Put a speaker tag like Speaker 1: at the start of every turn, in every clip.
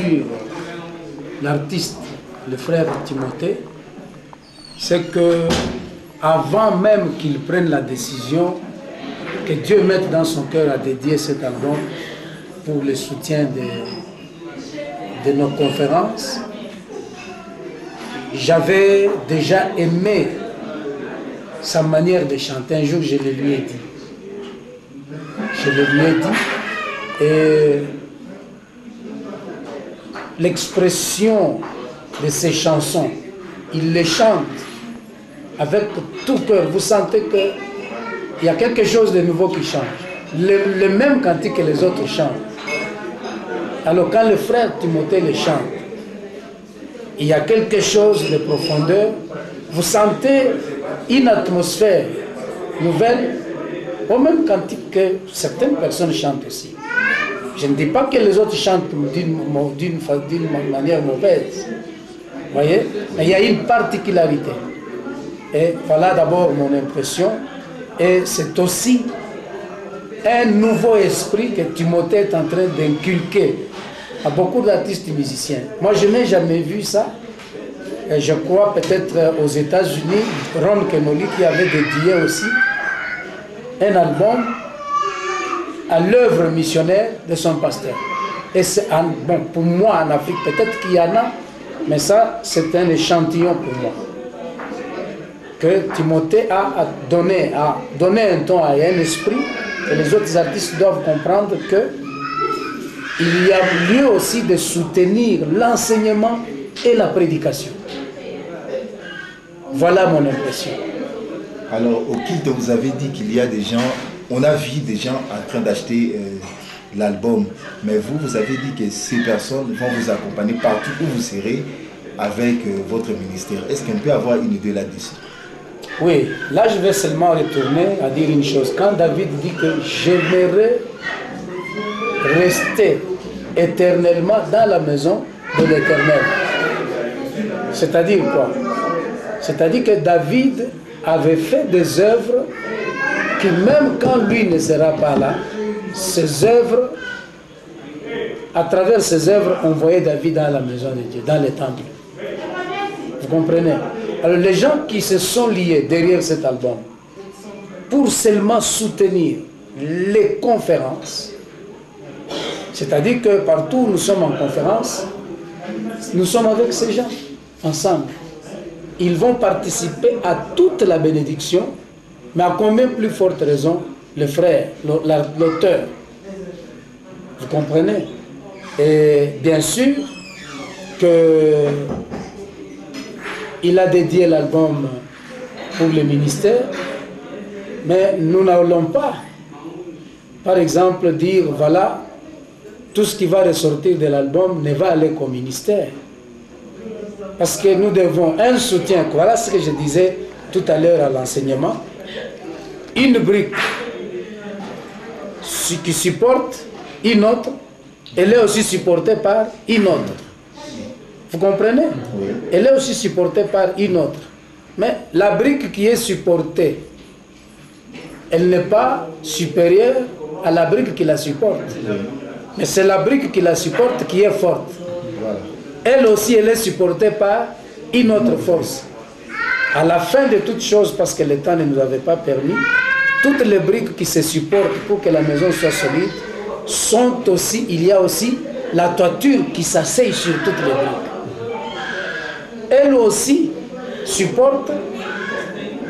Speaker 1: sur l'artiste, le frère Timothée, c'est que avant même qu'il prenne la décision, que Dieu mette dans son cœur à dédier cet album pour le soutien de nos conférences, j'avais déjà aimé sa manière de chanter. Un jour, je le lui ai dit. Je le lui ai dit. Et l'expression de ses chansons, il les chante avec tout cœur. Vous sentez qu'il y a quelque chose de nouveau qui change. Le même cantique que les autres chantent. Alors quand le frère Timothée le chante, il y a quelque chose de profondeur. Vous sentez une atmosphère nouvelle, au même cantique que certaines personnes chantent aussi. Je ne dis pas que les autres chantent d'une manière mauvaise. Vous voyez? Mais il y a une particularité. Et voilà d'abord mon impression. Et c'est aussi un nouveau esprit que Timothée est en train d'inculquer à beaucoup d'artistes musiciens. Moi, je n'ai jamais vu ça. Et je crois peut-être aux États-Unis, Ron Kenoly qui avait dédié aussi un album à l'œuvre missionnaire de son pasteur. Et c'est bon, pour moi en Afrique, peut-être qu'il y en a, mais ça, c'est un échantillon pour moi. Que Timothée a donné un ton et un esprit que les autres artistes doivent comprendre que il y a lieu aussi de soutenir l'enseignement et la prédication. Voilà mon impression.
Speaker 2: Alors, au culte, vous avez dit qu'il y a des gens, on a vu des gens en train d'acheter l'album, mais vous avez dit que ces personnes vont vous accompagner partout où vous serez avec votre ministère. Est-ce qu'on peut avoir une idée là-dessus?
Speaker 1: Oui, là je vais seulement retourner à dire une chose. Quand David dit que j'aimerais rester éternellement dans la maison de l'Éternel, c'est-à-dire quoi? C'est-à-dire que David avait fait des œuvres qui, même quand lui ne sera pas là, ces œuvres, à travers ces œuvres, on voyait David dans la maison de Dieu, dans les temples. Vous comprenez? Alors les gens qui se sont liés derrière cet album pour seulement soutenir les conférences, c'est-à-dire que partout où nous sommes en conférence, nous sommes avec ces gens, ensemble. Ils vont participer à toute la bénédiction, mais à combien plus forte raison le frère, l'auteur. Vous comprenez? Et bien sûr que il a dédié l'album pour le ministère, mais nous n'allons pas, par exemple, dire voilà, tout ce qui va ressortir de l'album ne va aller qu'au ministère. Parce que nous devons un soutien, voilà ce que je disais tout à l'heure à l'enseignement, une brique qui supporte une autre, elle est aussi supportée par une autre. Vous comprenez? Oui. Elle est aussi supportée par une autre. Mais la brique qui est supportée, elle n'est pas supérieure à la brique qui la supporte. Oui. Mais c'est la brique qui la supporte qui est forte. Voilà. Elle aussi, elle est supportée par une autre force. À la fin de toutes choses, parce que le temps ne nous avait pas permis, toutes les briques qui se supportent pour que la maison soit solide, sont aussi, il y a aussi la toiture qui s'asseye sur toutes les briques. Elle aussi supporte.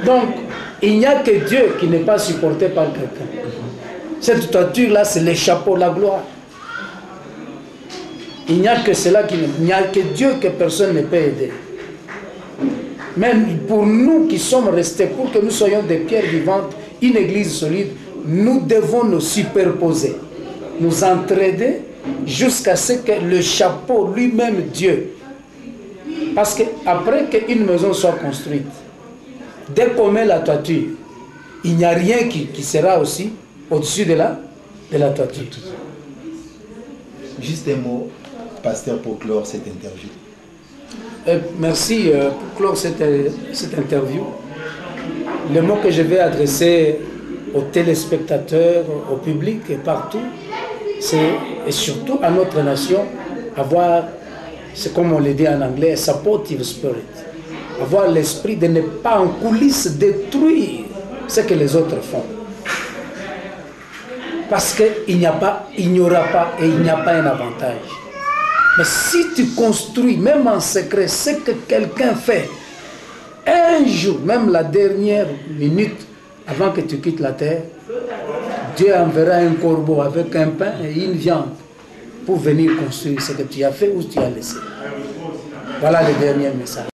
Speaker 1: Donc, il n'y a que Dieu qui n'est pas supporté par quelqu'un. Cette toiture-là, c'est le chapeau, la gloire. Il n'y a que cela il n'y a que Dieu que personne ne peut aider. Même pour nous qui sommes restés, pour que nous soyons des pierres vivantes, une église solide, nous devons nous superposer, nous entraider jusqu'à ce que le chapeau, lui-même Dieu, parce qu'après qu'une maison soit construite, dès qu'on met la toiture, il n'y a rien qui sera aussi au-dessus de la toiture.
Speaker 2: Juste un mot, pasteur, pour clore cette interview.
Speaker 1: Merci pour clore cette interview. Le mot que je vais adresser aux téléspectateurs, au public et partout, et surtout à notre nation, avoir, c'est comme on le dit en anglais, a supportive spirit. Avoir l'esprit de ne pas en coulisses détruire ce que les autres font. Parce qu'il n'y aura pas et il n'y a pas un avantage. Mais si tu construis, même en secret, ce que quelqu'un fait, un jour, même la dernière minute avant que tu quittes la terre, Dieu enverra un corbeau avec un pain et une viande pour venir construire ce que tu as fait ou tu as laissé. Voilà le dernier message.